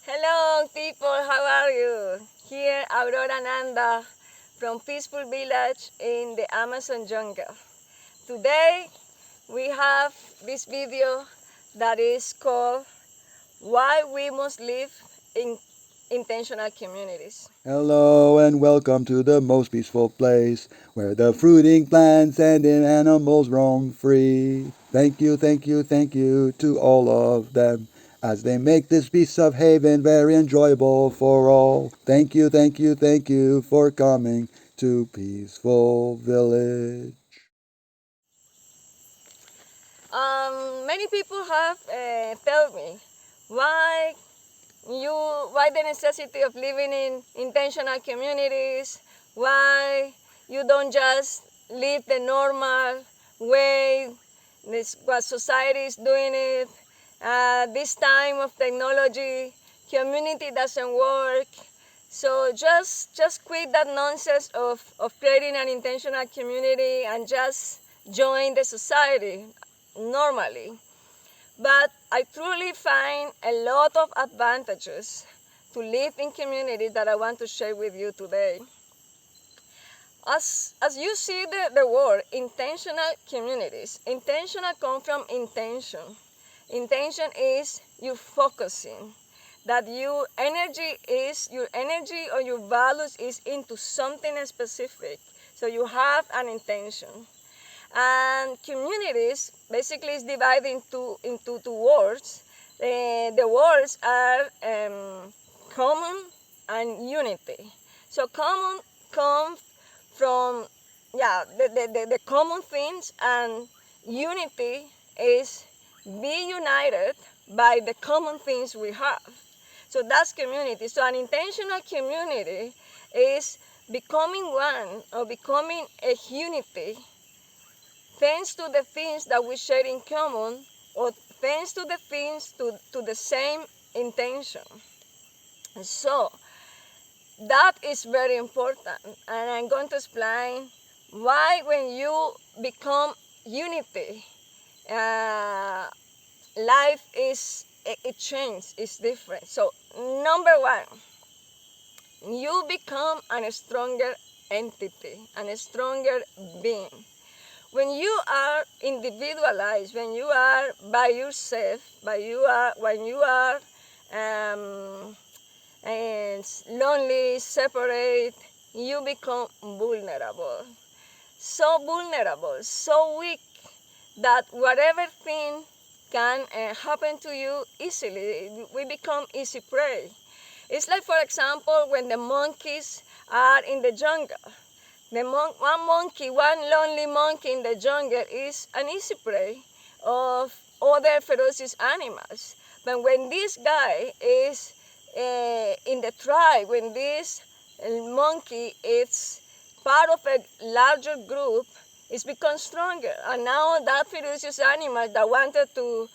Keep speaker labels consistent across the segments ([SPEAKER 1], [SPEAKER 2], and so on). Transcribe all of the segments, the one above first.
[SPEAKER 1] Hello people, how are you? Here Aurora Nanda from Peaceful Village in the Amazon jungle. Today we have this video that is called Why We Must Live in Intentional Communities.
[SPEAKER 2] Hello and welcome to the most peaceful place where the fruiting plants and animals roam free. Thank you, thank you, thank you to all of them as they make this piece of haven very enjoyable for all. Thank you, thank you, thank you for coming to Peaceful Village.
[SPEAKER 1] Many people have told me why why the necessity of living in intentional communities, why you don't just live the normal way, what society is doing it. This time of technology, community doesn't work. So just quit that nonsense of creating an intentional community and just join the society normally. But I truly find a lot of advantages to live in community that I want to share with you today. As you see the word intentional communities, intentional comes from intention. Intention is you focusing, that your energy or your values is into something specific. So you have an intention. And communities basically is divided into two words. The words are common and unity. So common comes from the common things, and unity is be united by the common things we have. So that's community. So an intentional community is becoming one or becoming a unity thanks to the things that we share in common, or thanks to the things to the same intention. So that is very important, and I'm going to explain why when you become unity, life it changes, it's different. So number one, you become a stronger entity and a stronger being. When you are individualized, when you are by yourself, when you are and lonely, separate, you become vulnerable. So vulnerable, so weak that whatever thing can happen to you easily, we become easy prey. It's like, for example, when the monkeys are in the jungle. One lonely monkey in the jungle is an easy prey of other ferocious animals. But when this guy is in the tribe, when this monkey is part of a larger group, it's become stronger. And now that ferocious animal that wanted to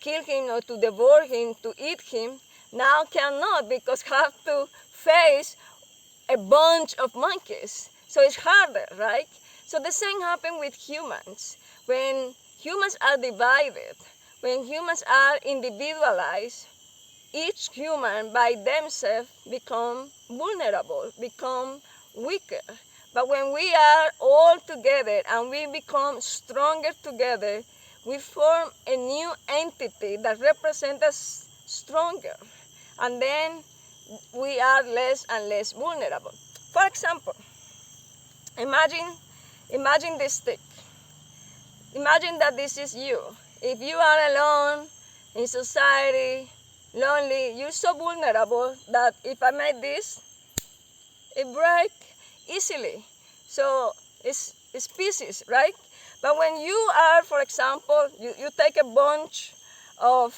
[SPEAKER 1] kill him or to devour him, to eat him, now cannot, because have to face a bunch of monkeys. So it's harder, right? So the same happens with humans. When humans are divided, when humans are individualized, each human by themselves become vulnerable, become weaker. But when we are all together and we become stronger together, we form a new entity that represents us stronger. And then we are less and less vulnerable. For example, imagine this stick. Imagine that this is you. If you are alone in society, lonely, you're so vulnerable that if I make this, it breaks easily. So it's pieces, right? But when you are, for example, you take a bunch of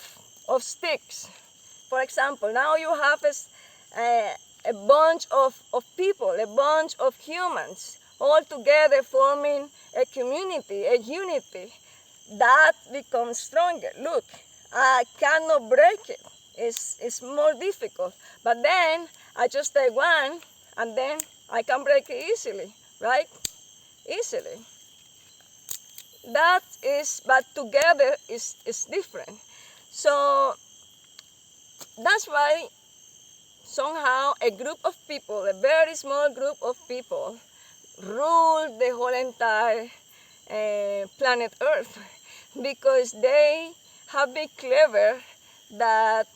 [SPEAKER 1] sticks. For example, now you have a bunch of people, a bunch of humans, all together forming a community, a unity. That becomes stronger. Look, I cannot break it. It's more difficult. But then I just take one, and then I can break it easily, right? Easily. That is, but together is different. So that's why somehow a group of people, a very small group of people, rule the whole entire planet Earth because they have been clever that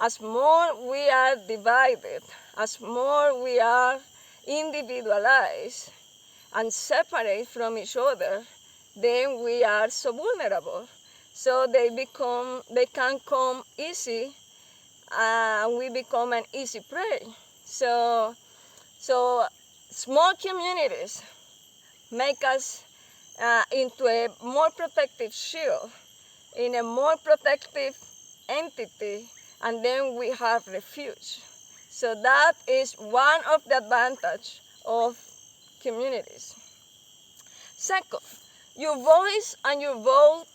[SPEAKER 1] as more we are divided, as more we are individualized and separate from each other, then we are so vulnerable. So they can come easy, and we become an easy prey. So small communities make us into a more protective shield, in a more protective entity, and then we have refuge. So that is one of the advantages of communities. Second, your voice and your vote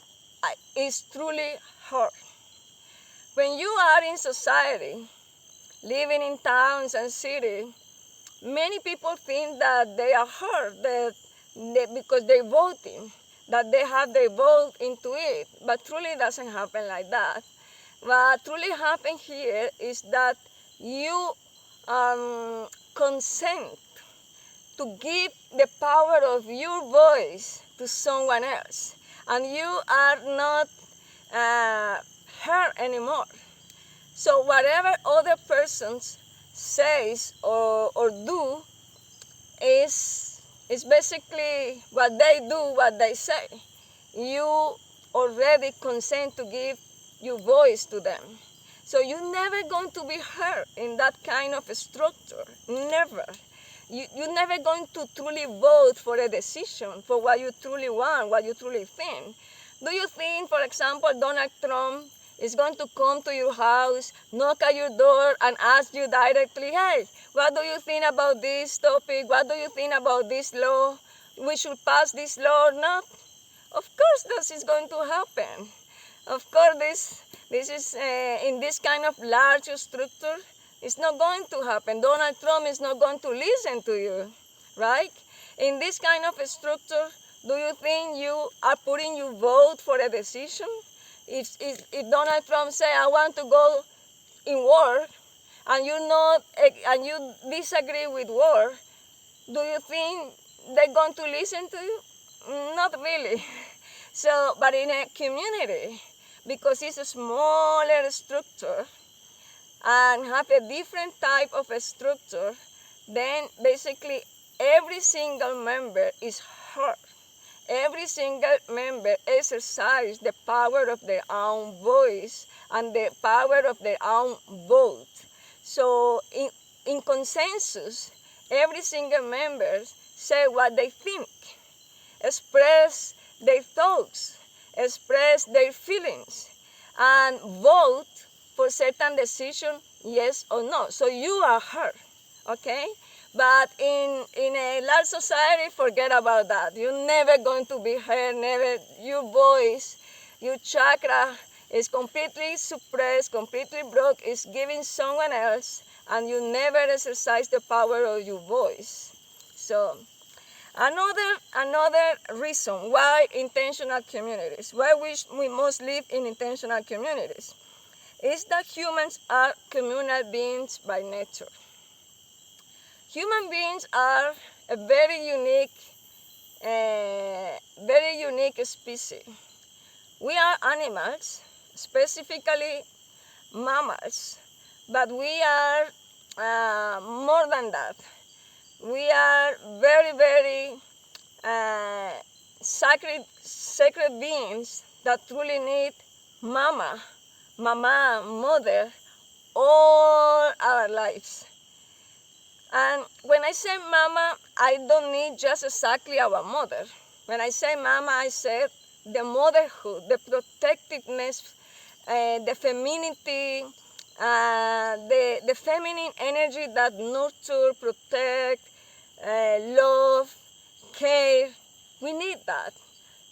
[SPEAKER 1] is truly heard. When you are in society, living in towns and cities, many people think that they are heard because they're voting, that they have their vote into it, but truly it doesn't happen like that. What truly happens here is that you consent to give the power of your voice to someone else, and you are not heard anymore. So whatever other person says or do is basically what they do, what they say. You already consent to give your voice to them. So you're never going to be heard in that kind of a structure, never. You're never going to truly vote for a decision, for what you truly want, what you truly think. Do you think, for example, Donald Trump is going to come to your house, knock at your door, and ask you directly, hey, what do you think about this topic? What do you think about this law? We should pass this law or not? Of course this is going to happen. Of course this is, in this kind of large structure, it's not going to happen. Donald Trump is not going to listen to you, right? In this kind of a structure, do you think you are putting your vote for a decision? If Donald Trump say, I want to go in war, and you disagree with war, do you think they're going to listen to you? Not really. So, but in a community, because it's a smaller structure and have a different type of a structure, then basically every single member is heard. Every single member exercises the power of their own voice and the power of their own vote. So in consensus, every single member say what they think, express their thoughts, express their feelings, and vote for certain decision, yes or no. So you are heard, okay? But in a large society, forget about that. You're never going to be heard, never. Your voice, your chakra is completely suppressed, completely broke, is giving someone else, and you never exercise the power of your voice. So another reason why intentional communities, why we must live in intentional communities, is that humans are communal beings by nature. Human beings are a very unique species. We are animals, specifically mammals, but we are more than that. We are very sacred beings that truly need mama, mother, all our lives. And when I say mama, I don't need just exactly our mother. When I say mama, I said the motherhood, the protectiveness, the femininity, the feminine energy that nurture, protect, love, care. We need that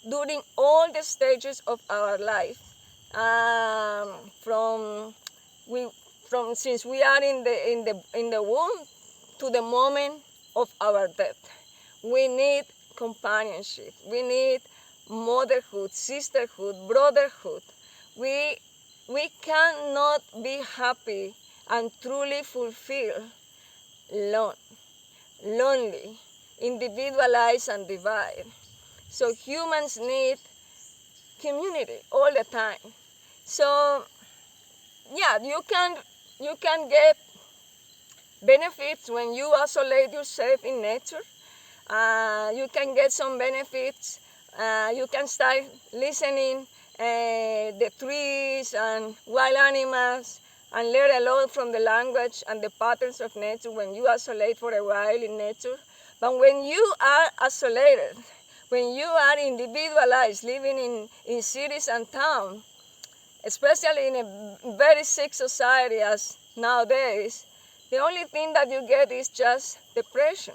[SPEAKER 1] during all the stages of our life. From since we are in the womb to the moment of our death. We need companionship. We need motherhood, sisterhood, brotherhood. We cannot be happy and truly fulfilled, lonely, individualized, and divided. So humans need community all the time. So yeah, you can get benefits when you isolate yourself in nature. You can get some benefits. You can start listening the trees and wild animals and learn a lot from the language and the patterns of nature when you isolate for a while in nature. But when you are isolated, when you are individualized, living in cities and towns, especially in a very sick society as nowadays, the only thing that you get is just depression.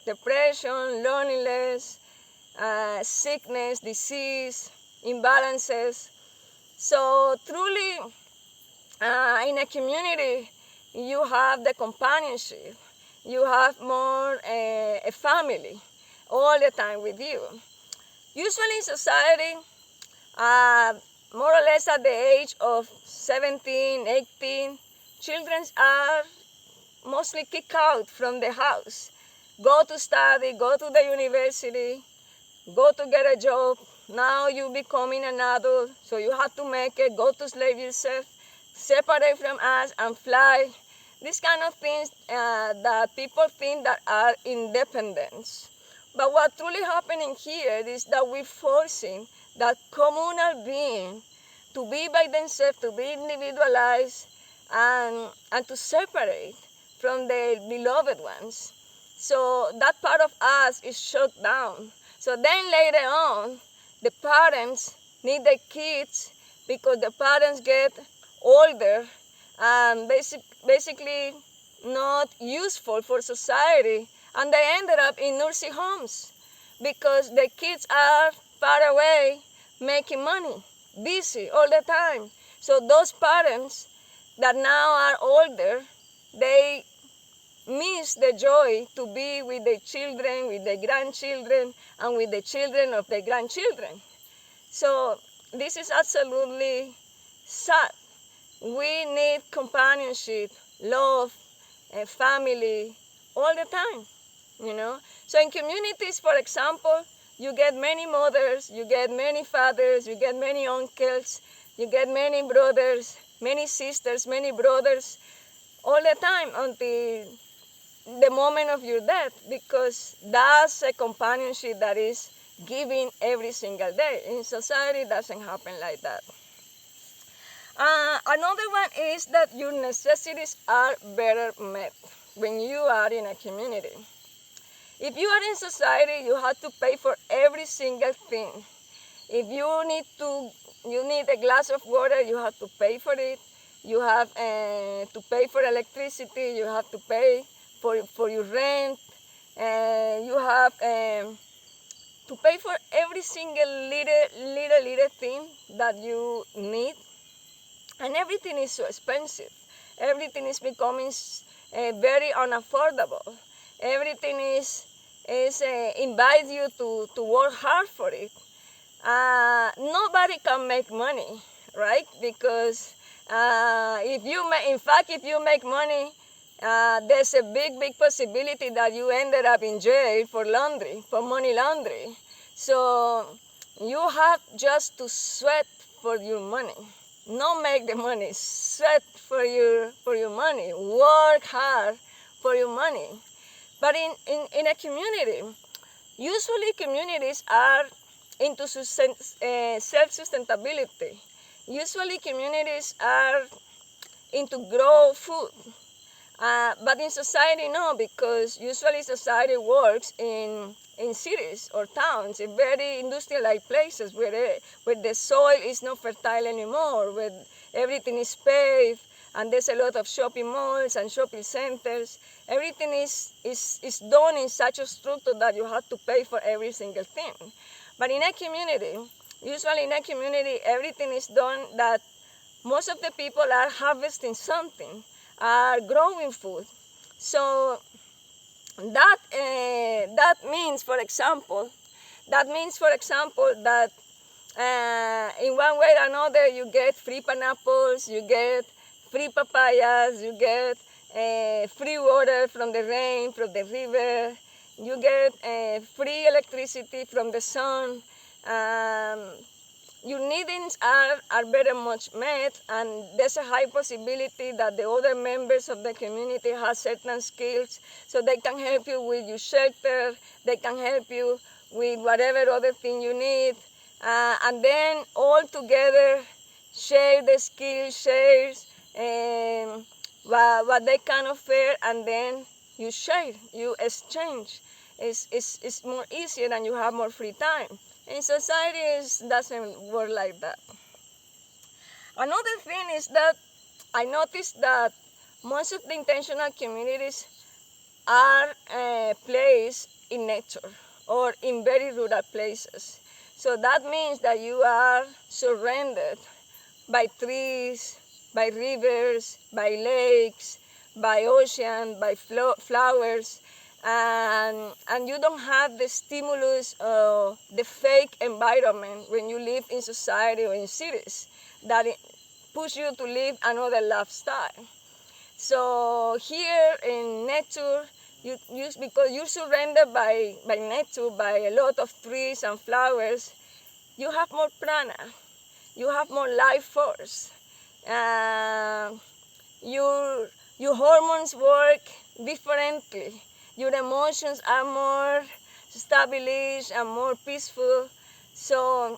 [SPEAKER 1] Depression, loneliness, sickness, disease, imbalances. So truly, in a community, you have the companionship. You have more a family all the time with you. Usually in society, uh, more or less at the age of 17, 18, children are mostly kicked out from the house. Go to study, go to the university, go to get a job. Now you becoming an adult, so you have to make it, go to slave yourself, separate from us and fly. These kind of things that people think that are independence. But what truly happening here is that we're forcing that communal being to be by themselves, to be individualized, and to separate from their beloved ones. So that part of us is shut down. So then later on, the parents need their kids because the parents get older and basically not useful for society, and they ended up in nursing homes because the kids are far away making money, busy all the time. So those parents that now are older, they miss the joy to be with the children, with the grandchildren, and with the children of the grandchildren. So this is absolutely sad. We need companionship, love, family all the time, you know. So in communities, for example, you get many mothers, you get many fathers, you get many uncles, you get many brothers, many sisters, many brothers all the time until the moment of your death, because that's a companionship that is given every single day. In society, it doesn't happen like that. Another one is that your necessities are better met when you are in a community. If you are in society, you have to pay for every single thing. If you need a glass of water, you have to pay for it. You have to pay for electricity. You have to pay for your rent. You have to pay for every single little thing that you need. And everything is so expensive. Everything is becoming very unaffordable. Everything is invite you to work hard for it. Nobody can make money, right? Because if you make money, there's a big possibility that you ended up in jail for laundry, for money laundering. So you have just to sweat for your money. Not make the money, sweat for your money, work hard for your money. But in a community, usually communities are into self-sustainability. Usually communities are into grow food. But in society, no, because usually society works in cities or towns, in very industrialized places where the soil is not fertile anymore, where everything is paved, and there's a lot of shopping malls and shopping centers. Everything is done in such a structure that you have to pay for every single thing. But in a community, usually in a community, everything is done that most of the people are harvesting something, are growing food. So that means, for example, that in one way or another you get free pineapples, you get free papayas, you get free water from the rain, from the river, you get free electricity from the sun. Your needs are very much met, and there's a high possibility that the other members of the community have certain skills, so they can help you with your shelter, they can help you with whatever other thing you need, and then all together share the skills, share what they can offer, and then you share, you exchange. It's more easier and you have more free time. In society, it doesn't work like that. Another thing is that I noticed that most of the intentional communities are placed in nature or in very rural places. So that means that you are surrounded by trees, by rivers, by lakes, by ocean, by flowers, and you don't have the stimulus of the fake environment when you live in society or in cities that push you to live another lifestyle. So here in nature, because you're surrounded by nature, by a lot of trees and flowers, you have more prana, you have more life force. Your hormones work differently. Your emotions are more established and more peaceful. So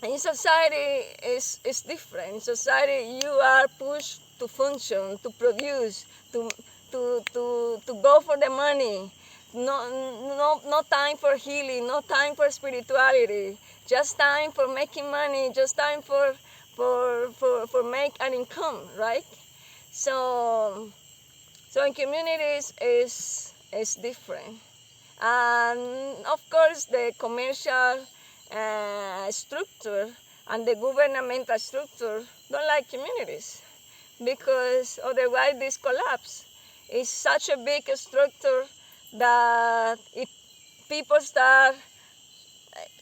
[SPEAKER 1] in society, it's different. In society, you are pushed to function, to produce, to go for the money. No time for healing, no time for spirituality. Just time for making money, just time for make an income, right? So in communities is different. And of course, the commercial structure and the governmental structure don't like communities, because otherwise this collapse. It's such a big structure that if people start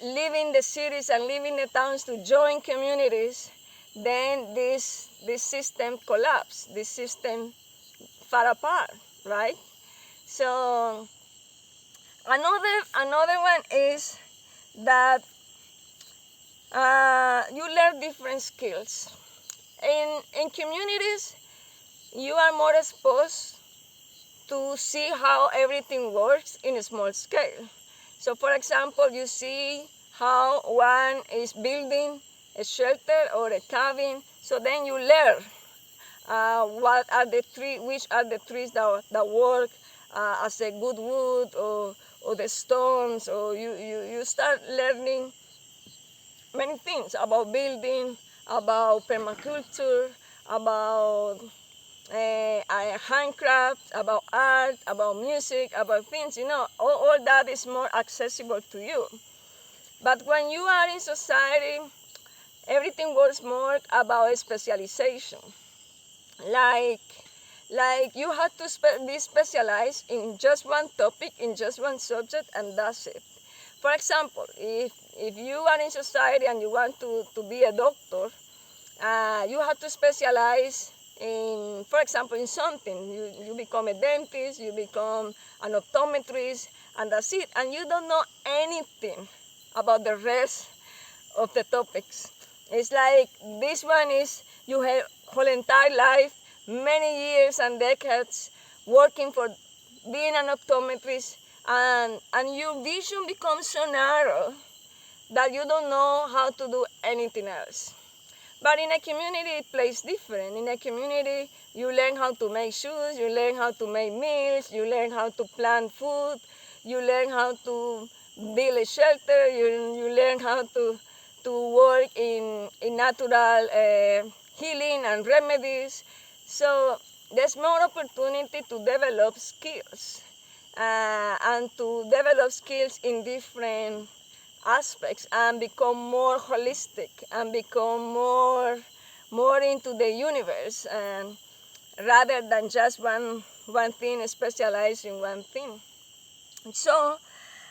[SPEAKER 1] leaving the cities and leaving the towns to join communities, then this system collapse, this system far apart, right? So another one is that you learn different skills. In communities, you are more exposed to see how everything works in a small scale. So for example, you see how one is building a shelter or a cabin, so then you learn which are the trees that work as a good wood, or the stones, or you start learning many things about building, about permaculture, about handcraft, about art, about music, about things, all that is more accessible to you. But when you are in society, everything works more about specialization. Like you have to be specialized in just one topic, in just one subject, and that's it. For example, if you are in society and you want to be a doctor, you have to specialize in, for example, in something. You become a dentist, you become an optometrist, and that's it. And you don't know anything about the rest of the topics. It's like this one is you have whole entire life, many years and decades working for being an optometrist, and your vision becomes so narrow that you don't know how to do anything else. But in a community, it plays different. In a community, you learn how to make shoes, you learn how to make meals, you learn how to plant food, you learn how to build a shelter, you learn how to work in natural healing and remedies. So there's more opportunity to develop skills and to develop skills in different aspects and become more holistic and become more into the universe, and rather than just one thing, specialized in one thing. So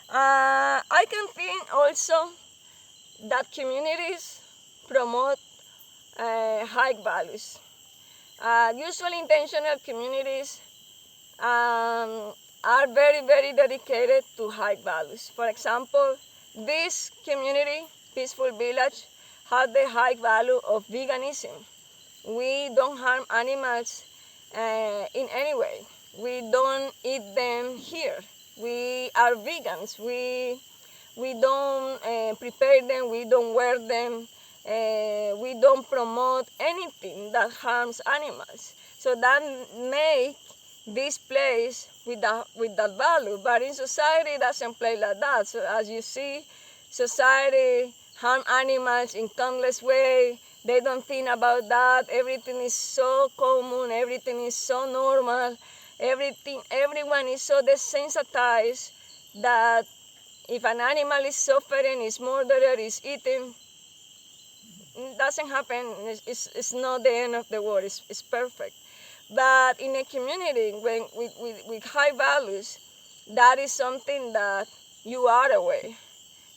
[SPEAKER 1] I can think also that communities promote high values. Usually intentional communities are very, very dedicated to high values. For example, this community, Peaceful Village, has the high value of veganism. We don't harm animals in any way. We don't eat them here. We are vegans. We don't prepare them. We don't wear them. We don't promote anything that harms animals. So that make this place with that value. But in society, it doesn't play like that. So as you see, society harm animals in countless ways. They don't think about that. Everything is so common. Everything is so normal. Everyone is so desensitized that if an animal is suffering, is murdered, is eaten, it doesn't happen. It's not the end of the world. It's perfect. But in a community when, with high values, that is something that you are aware.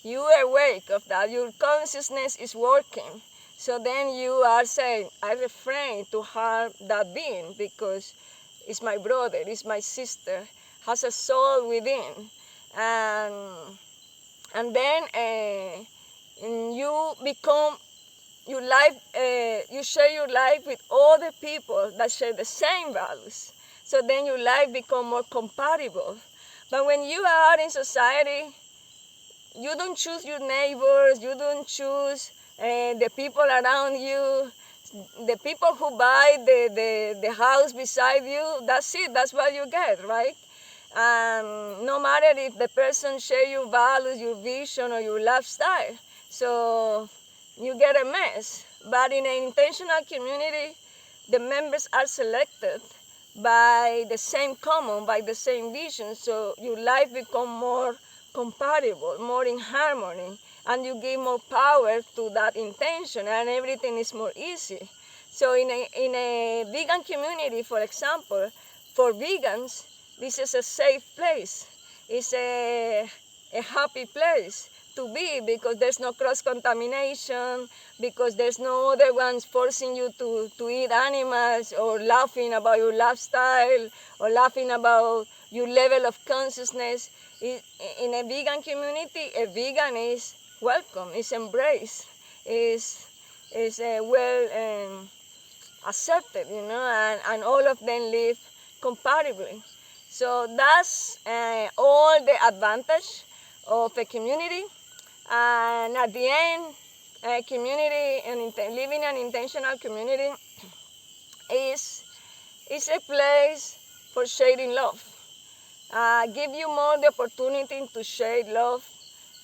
[SPEAKER 1] You are awake of that. Your consciousness is working. So then you are saying, I refrain to harm that being because it's my brother, it's my sister, has a soul within. And then you become your life, you share your life with other people that share the same values. So then your life becomes more compatible. But when you are in society, you don't choose your neighbors, you don't choose the people around you, the people who buy the house beside you, that's it, that's what you get, right? No matter if the person share your values, your vision, or your lifestyle. So you get a mess. But in an intentional community, the members are selected by the same common, by the same vision, so your life becomes more compatible, more in harmony, and you give more power to that intention, and everything is more easy. So in a vegan community, for example, for vegans, this is a safe place. It's a happy place to be because there's no cross-contamination, because there's no other ones forcing you to eat animals or laughing about your lifestyle or laughing about your level of consciousness. In a vegan community, a vegan is welcome, is embraced, is well accepted, and all of them live compatibly. So that's all the advantage of a community. And at the end, a community and living an intentional community is a place for sharing love. Give you more the opportunity to share love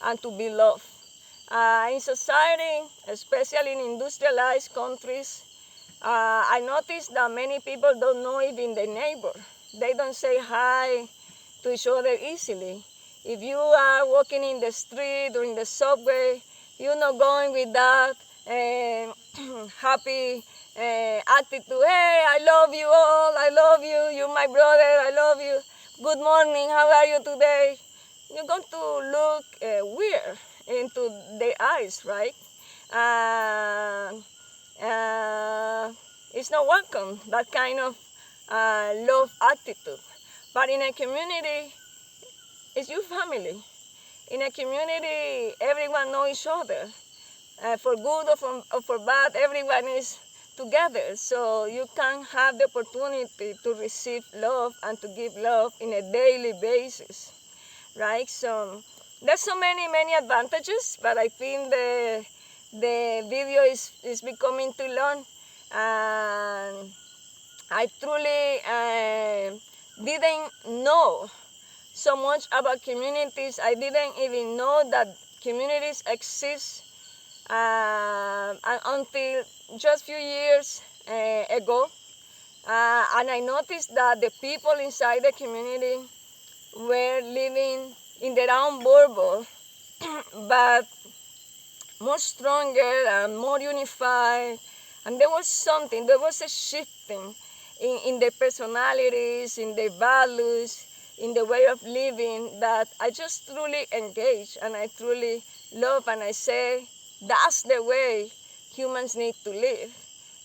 [SPEAKER 1] and to be loved. In society, especially in industrialized countries, I noticed that many people don't know even their neighbor. They don't say hi to each other easily. If you are walking in the street or in the subway, you're not going with that happy attitude. Hey, I love you all, I love you, you're my brother, I love you. Good morning, how are you today? You're going to look weird into their eyes, right? It's not welcome, that kind of love attitude. But in a community, it's your family. In a community, everyone knows each other. For good or for bad, everyone is together. So you can have the opportunity to receive love and to give love in a daily basis, right? So there's so many advantages, but I think the video is becoming too long. And I truly didn't know so much about communities. I didn't even know that communities exist until just a few years ago. And I noticed that the people inside the community were living in their own bubble, but more stronger and more unified. And there was a shifting in their personalities, in their values, in the way of living that I just truly engage and I truly love, and I say that's the way humans need to live.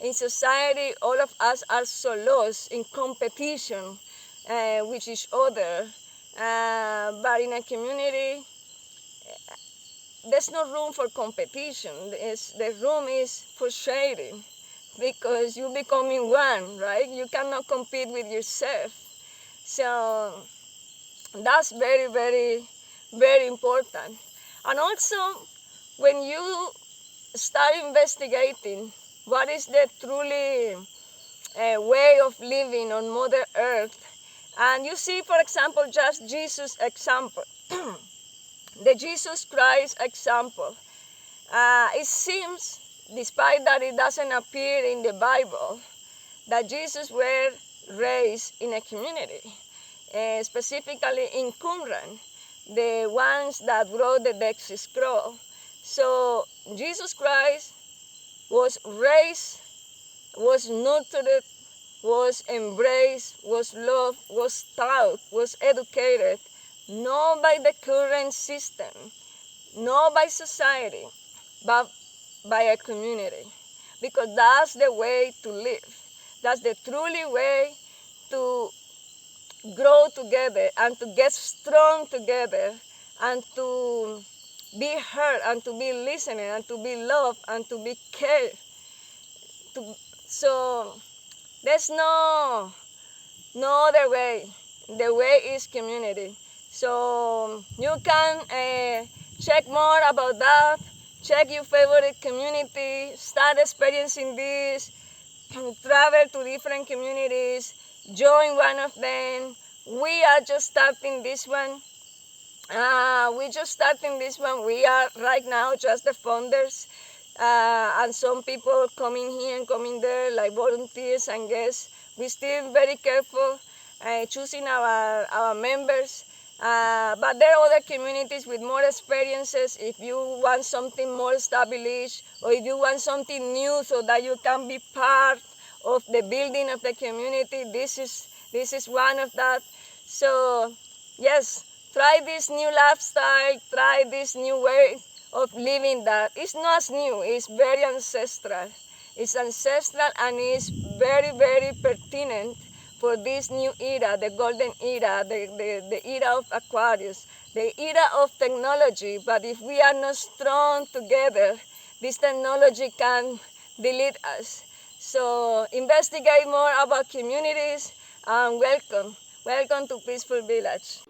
[SPEAKER 1] In society, all of us are so lost in competition with each other. But in a community, there's no room for competition. The room is for sharing because you're becoming one, right? You cannot compete with yourself. So that's very, very, very important. And also, when you start investigating what is the truly way of living on Mother Earth, and you see, for example, just Jesus' example, the Jesus Christ example. It seems, despite that it doesn't appear in the Bible, that Jesus were raised in a community, specifically in Qumran, the ones that wrote the Dead Sea Scroll. So Jesus Christ was raised, was nurtured, was embraced, was loved, was taught, was educated, not by the current system, not by society, but by a community. Because that's the way to live. That's the truly way to grow together and to get strong together and to be heard and to be listening and to be loved and to be cared. So there's no other way. The way is community. So you can check more about that. Check your favorite community. Start experiencing this. Travel to different communities. Join one of them. We are just starting this one. We are right now just the founders. And some people coming here and coming there, like volunteers and guests. We're still very careful choosing our members. But there are other communities with more experiences. If you want something more established, or if you want something new so that you can be part of the building of the community, this is one of that. So yes, try this new lifestyle, try this new way of living that. It's not new, it's very ancestral. It's ancestral and it's very, very pertinent for this new era, the golden era, the era of Aquarius, the era of technology. But if we are not strong together, this technology can delete us. So investigate more about communities and welcome to Peaceful Village.